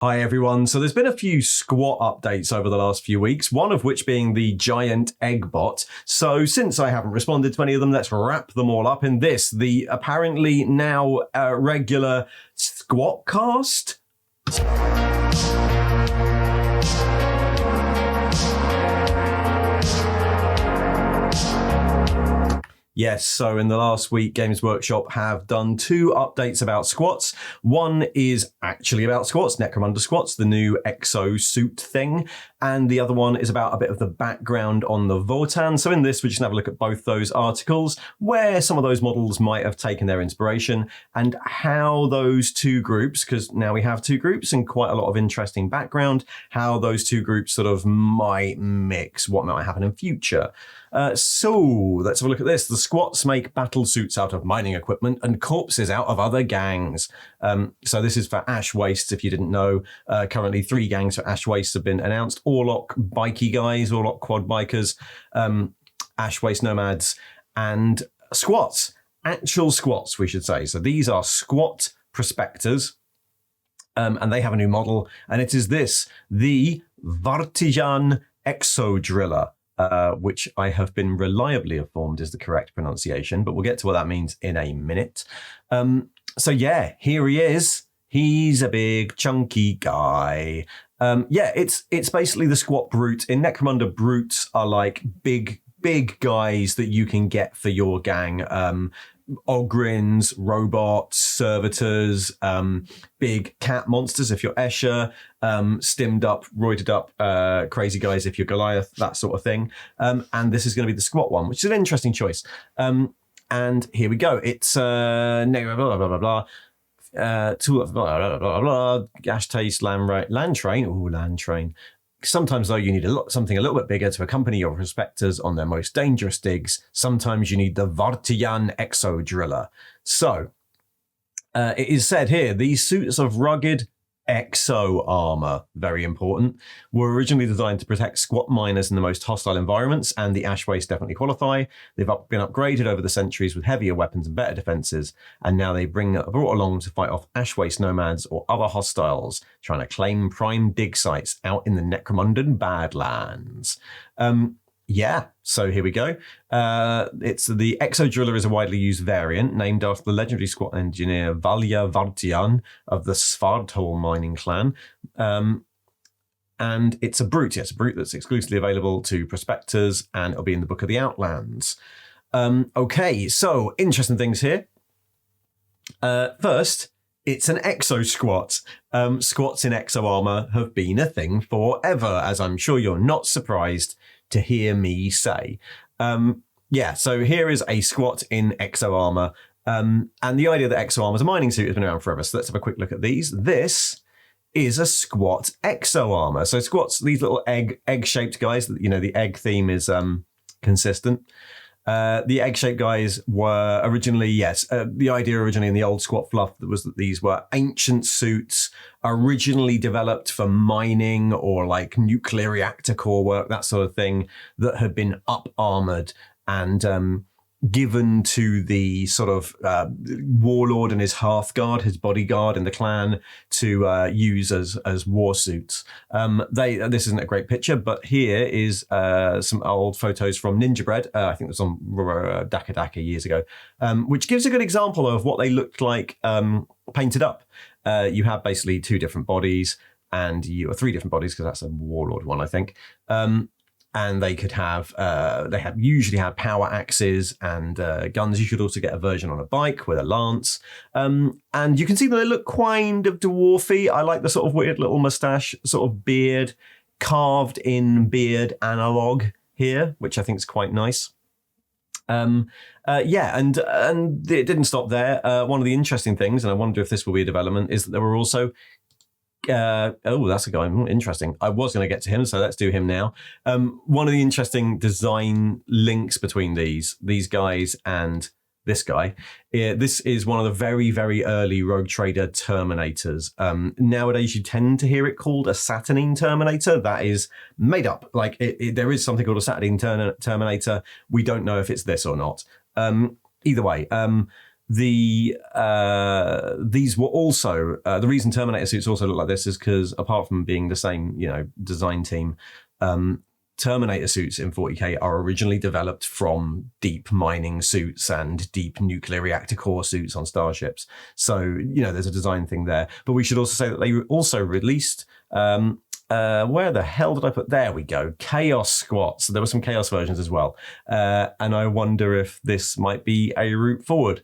Hi everyone. So there's been a few squat updates over the last few weeks, one of which being the giant egg bot. So since I haven't responded to any of them, let's wrap them all up in this, the apparently now regular SQUATCAST. Yes, so in the last week, Games Workshop have done two updates about squats. One is actually about squats, Necromunda squats, the new exo suit thing. And the other one is about a bit of the background on the Votan. So in this, we're just going to have a look at both those articles, where some of those models might have taken their inspiration, and how those two groups, because now we have two groups and quite a lot of interesting background, how those two groups sort of might mix, what might happen in future. So let's have a look at this. The squats make battle suits out of mining equipment and corpses out of other gangs. So this is for Ash Wastes, if you didn't know. Currently 3 gangs for Ash Wastes have been announced. Orlok bikey guys, Orlok quad bikers, Ash Waste nomads, and squats. Actual squats, we should say. So these are squat prospectors. And they have a new model. And it is this, the Vartijan Exo Driller. Which I have been reliably informed is the correct pronunciation, but we'll get to what that means in a minute. So yeah, here he is. He's a big, chunky guy. Yeah, it's basically the squat brute. In Necromunda, brutes are like big guys that you can get for your gang. Ogrins, robots, servitors, big cat monsters if you're Escher, stimmed up, roided up, crazy guys if you're Goliath, that sort of thing. And this is going to be the squat one, which is an interesting choice. And here we go. It's blah, blah, blah, blah, tool of blah, blah, blah, blah, Gash Taste, land train. Ooh, land train. Sometimes, though, you need something a little bit bigger to accompany your prospectors on their most dangerous digs. Sometimes you need the Vartijan Exo Driller. So, it is said here, these suits of rugged Exo Armor, very important, were originally designed to protect squat miners in the most hostile environments, and the Ash Waste definitely qualify. They've been upgraded over the centuries with heavier weapons and better defenses, and now they brought along to fight off Ash Waste nomads or other hostiles trying to claim prime dig sites out in the Necromundan Badlands. Yeah, so here we go. It's the Exo Driller is a widely used variant named after the legendary squat engineer Valya Vartijan of the Svarthol mining clan. And it's a brute. Yes, a brute that's exclusively available to prospectors, and it'll be in the Book of the Outlands. Okay, so interesting things here. First, it's an exo squat. Squats in Exo Armor have been a thing forever, as I'm sure you're not surprised to hear me say. Yeah, so here is a squat in Exo Armor. And the idea that Exo Armor is a mining suit has been around forever. So let's have a quick look at these. This is a squat Exo Armor. So squats, these little egg-shaped guys, you know, the egg theme is consistent. The egg-shaped guys were originally, the idea originally in the old squat fluff was that these were ancient suits originally developed for mining or like nuclear reactor core work, that sort of thing, that had been up-armored and given to the sort of warlord and his Hearthguard, his bodyguard in the clan, to use as war suits. This isn't a great picture, but here is some old photos from Ninja Bread. I think it was on Daka Daka years ago, which gives a good example of what they looked like painted up. You have basically 2 different bodies, and or 3 different bodies, because that's a warlord one, I think. And they could have, usually had power axes and guns. You could also get a version on a bike with a lance. And you can see that they look kind of dwarfy. I like the sort of weird little mustache, sort of beard, carved in beard analog here, which I think is quite nice. And it didn't stop there. One of the interesting things, and I wonder if this will be a development, is that there were also that's a guy. Interesting. I was going to get to him, so let's do him now. One of the interesting design links between these guys and this guy. This is one of the very, very early Rogue Trader Terminators. Nowadays, you tend to hear it called a Saturnine Terminator. That is made up. Like there is something called a Saturnine Terminator. We don't know if it's this or not. Either way. these were also the reason Terminator suits also look like this is because apart from being the same, design team, Terminator suits in 40K are originally developed from deep mining suits and deep nuclear reactor core suits on starships. So, there's a design thing there. But we should also say that they also released, where the hell did I put? There we go. Chaos Squats. So there were some Chaos versions as well. And I wonder if this might be a route forward.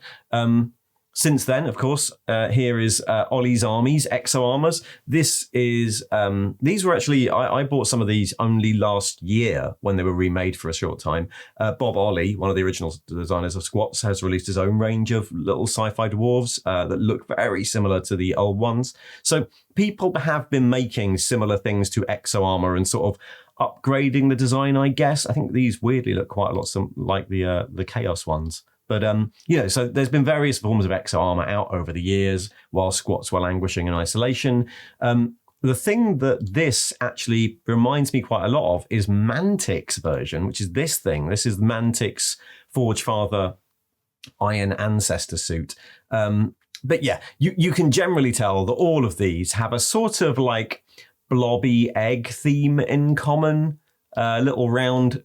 Since then, of course, here is Ollie's Armies, Exo Armors. This is, these were actually, I bought some of these only last year when they were remade for a short time. Bob Ollie, one of the original designers of Squats, has released his own range of little sci-fi dwarves that look very similar to the old ones. So people have been making similar things to Exo Armor and sort of upgrading the design, I guess. I think these weirdly look quite a lot like the Chaos ones. But, so there's been various forms of Exo Armor out over the years while Squats were languishing in isolation. The thing that this actually reminds me quite a lot of is Mantic's version, which is this thing. This is Mantic's Forge Father Iron Ancestor suit. But yeah, you can generally tell that all of these have a sort of like blobby egg theme in common, little round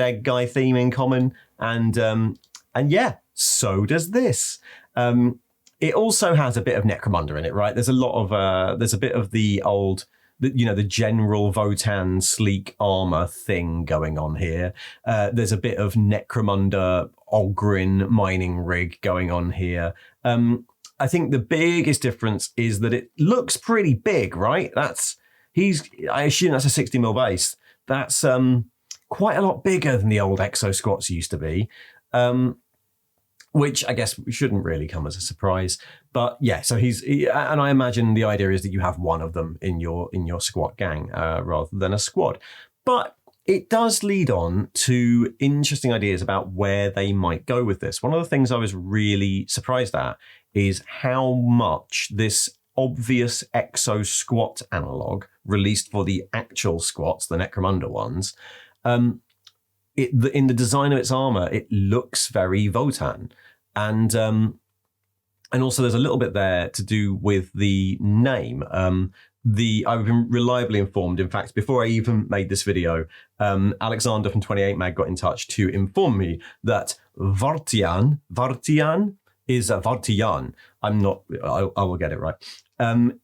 egg guy theme in common. And yeah, so does this. It also has a bit of Necromunda in it, right? There's a lot of, there's a bit of the old, the general Votan sleek armor thing going on here. There's a bit of Necromunda Ogryn mining rig going on here. I think the biggest difference is that it looks pretty big, right? I assume that's a 60 mil base. That's quite a lot bigger than the old Exo Squats used to be. Which I guess shouldn't really come as a surprise, but yeah. So and I imagine the idea is that you have one of them in your squat gang rather than a squad. But it does lead on to interesting ideas about where they might go with this. One of the things I was really surprised at is how much this obvious Exo Squat analog released for the actual squats, the Necromunda ones. In the design of its armor, it looks very Votan. And also there's a little bit there to do with the name. I've been reliably informed, in fact, before I even made this video, Alexander from 28 Mag got in touch to inform me that Vartian is Vartian. I will get it right.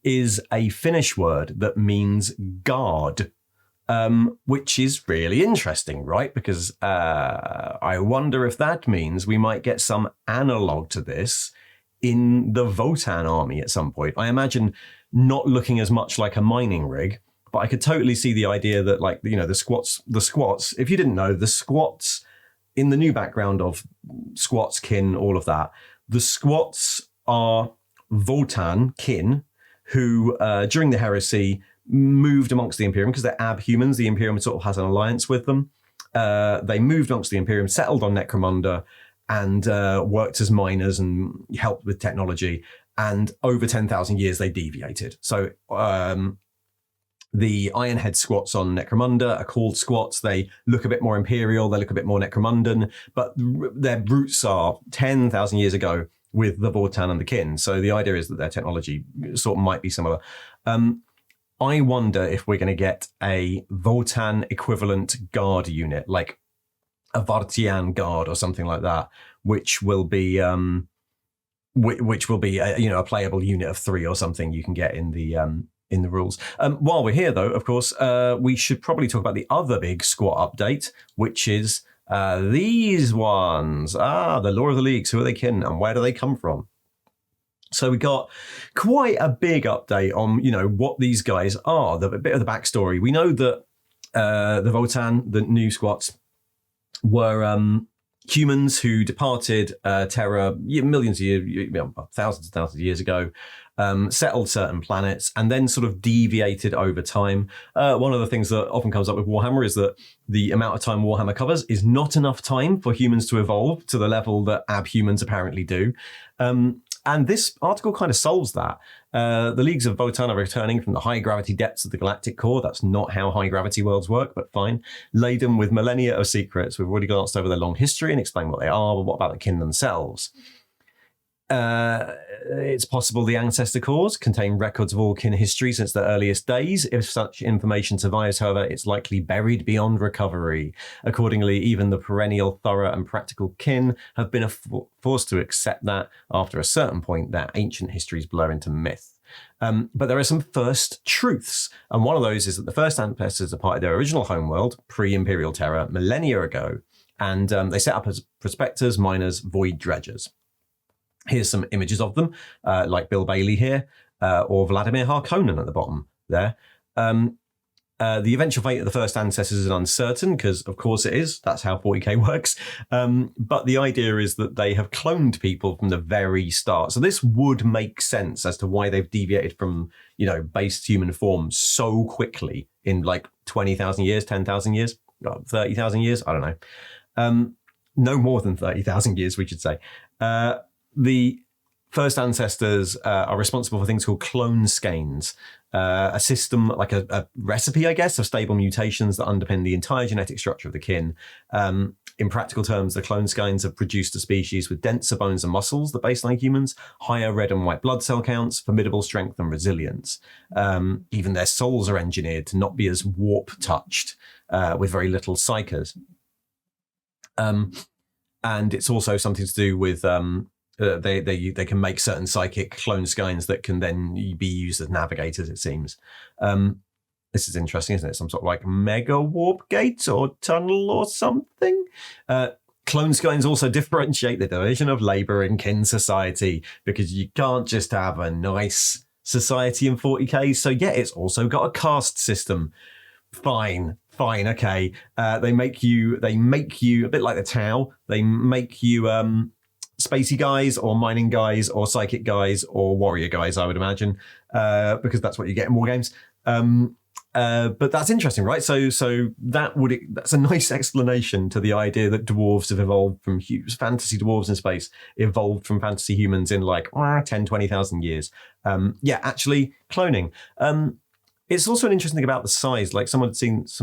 Is a Finnish word that means guard. Which is really interesting, right? Because I wonder if that means we might get some analog to this in the Votan army at some point. I imagine not looking as much like a mining rig, but I could totally see the idea that, like, the squats, if you didn't know, the squats in the new background of Squats, kin, all of that, the squats are Votan kin who, during the heresy, moved amongst the Imperium because they're ab-humans. The Imperium sort of has an alliance with them. They moved amongst the Imperium, settled on Necromunda, and worked as miners and helped with technology. And over 10,000 years, they deviated. So the Ironhead squats on Necromunda are called squats. They look a bit more Imperial. They look a bit more Necromundan. But their roots are 10,000 years ago with the Votan and the kin. So the idea is that their technology sort of might be similar. I wonder if we're going to get a Votan equivalent guard unit, like a Vartian guard or something like that, which will be a playable unit of 3 or something you can get in the rules. While we're here, though, of course, we should probably talk about the other big squat update, which is these ones. The Lore of the Leagues. Who are they kin and where do they come from? So we got quite a big update on, what these guys are, a bit of the backstory. We know that the Votan, the new squats, were humans who departed Terra millions of years, thousands and thousands of years ago, settled certain planets, and then sort of deviated over time. One of the things that often comes up with Warhammer is that the amount of time Warhammer covers is not enough time for humans to evolve to the level that ab-humans apparently do. And this article kind of solves that. The Leagues of Votan are returning from the high gravity depths of the galactic core. That's not how high gravity worlds work, but fine. Laden with millennia of secrets. We've already glanced over their long history and explained what they are, but what about the kin themselves? It's possible the ancestor cores contain records of all kin history since the earliest days. If such information survives, however, it's likely buried beyond recovery. Accordingly, even the perennial, thorough, and practical kin have been forced to accept that after a certain point, their ancient histories blur into myth. But there are some first truths, and one of those is that the first ancestors are part of their original homeworld, pre-Imperial Terra, millennia ago, and they set up as prospectors, miners, void dredgers. Here's some images of them, like Bill Bailey here, or Vladimir Harkonnen at the bottom there. The eventual fate of the first ancestors is uncertain, because of course it is. That's how 40k works. But the idea is that they have cloned people from the very start. So this would make sense as to why they've deviated from, base human form so quickly in like 20,000 years, 10,000 years, 30,000 years. I don't know. No more than 30,000 years, we should say. The first ancestors are responsible for things called clone skeins, a system, like a recipe, I guess, of stable mutations that underpin the entire genetic structure of the kin. In practical terms, the clone skeins have produced a species with denser bones and muscles than baseline humans, higher red and white blood cell counts, formidable strength and resilience. Even their souls are engineered to not be as warp-touched, with very little psychers. And it's also something to do with... they can make certain psychic clone skeins that can then be used as navigators, it seems. This is interesting, isn't it? Some sort of like mega warp gate or tunnel or something. Clone skeins also differentiate the division of labor in kin society, because you can't just have a nice society in 40k. So yeah, it's also got a caste system. Fine, okay. They make you a bit like the Tau. They make you spacey guys or mining guys or psychic guys or warrior guys, I would imagine, because that's what you get in war games. But that's interesting, right? So that's a nice explanation to the idea that dwarves have evolved from fantasy dwarves in space, evolved from fantasy humans in like 10, 20,000 years. Actually cloning. It's also an interesting thing about the size. Like some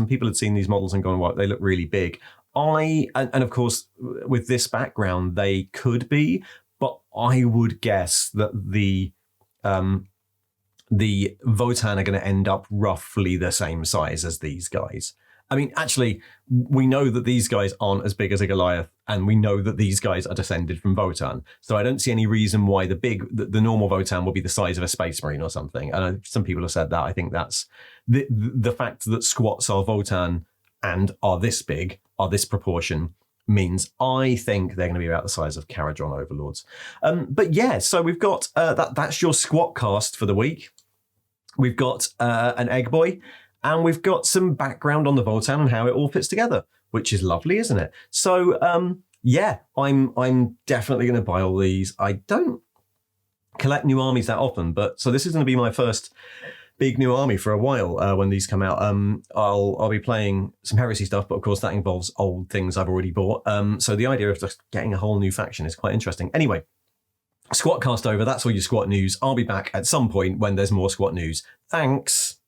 people had seen these models and gone, "Wow, they look really big." And of course, with this background, they could be, but I would guess that the Votan are going to end up roughly the same size as these guys. I mean, actually, we know that these guys aren't as big as a Goliath, and we know that these guys are descended from Votan. So I don't see any reason why the normal Votan will be the size of a Space Marine or something. And some people have said that. I think that's the fact that squats are Votan and are this big, are this proportion, means I think they're going to be about the size of Caradron Overlords. But yeah, so we've got that's your SQUATCAST for the week. We've got an Egg Boy, and we've got some background on the Votan and how it all fits together, which is lovely, isn't it? So yeah, I'm definitely going to buy all these. I don't collect new armies that often, but so this is going to be my first big new army for a while when these come out. I'll be playing some heresy stuff, but of course that involves old things I've already bought. So the idea of just getting a whole new faction is quite interesting. Anyway, SQUATCAST over. That's all your squat news. I'll be back at some point when there's more squat news. Thanks.